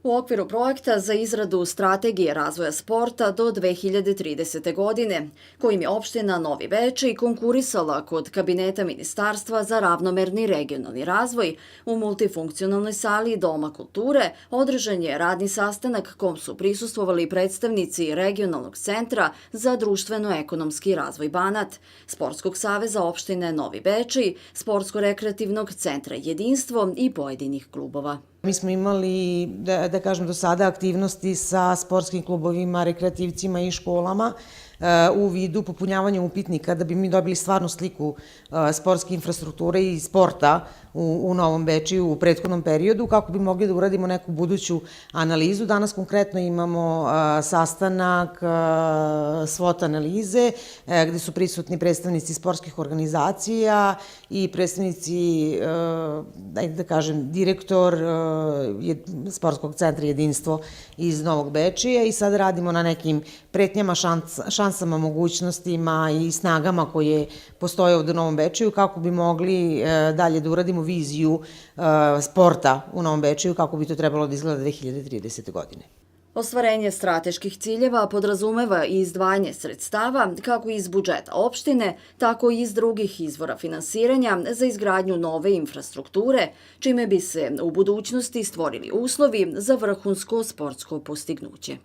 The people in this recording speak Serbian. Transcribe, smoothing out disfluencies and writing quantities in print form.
U okviru projekta za izradu strategije razvoja sporta do 2030. godine, kojim je opština Novi Bečej konkurisala kod Kabineta Ministarstva za ravnomerni regionalni razvoj, u multifunkcionalnoj sali Doma kulture održan je radni sastanak kom su prisustvovali predstavnici Regionalnog centra za društveno-ekonomski razvoj Banat, Sportskog saveza opštine Novi Bečej, Sportsko-rekreativnog centra Jedinstvo i pojedinih klubova. Mi smo imali, da kažem, do sada aktivnosti sa sportskim klubovima, rekreativcima i školama u vidu popunjavanja upitnika da bi mi dobili stvarnu sliku sportske infrastrukture i sporta u Novom Bečeju u prethodnom periodu, kako bi mogli da uradimo neku buduću analizu. Danas konkretno imamo sastanak SWOT analize, gde su prisutni predstavnici sportskih organizacija i predstavnici, da kažem, direktor Sportskog centra Jedinstvo iz Novog Bečeja i sad radimo na nekim pretnjama, šansama, mogućnostima i snagama koje postoje ovde u Novom Bečeju kako bi mogli dalje da uradimo viziju sporta u Novom Bečeju, kako bi to trebalo da izgleda 2030. godine. Ostvarenje strateških ciljeva podrazumeva i izdvajanje sredstava kako iz budžeta opštine, tako i iz drugih izvora finansiranja za izgradnju nove infrastrukture, čime bi se u budućnosti stvorili uslovi za vrhunsko sportsko postignuće.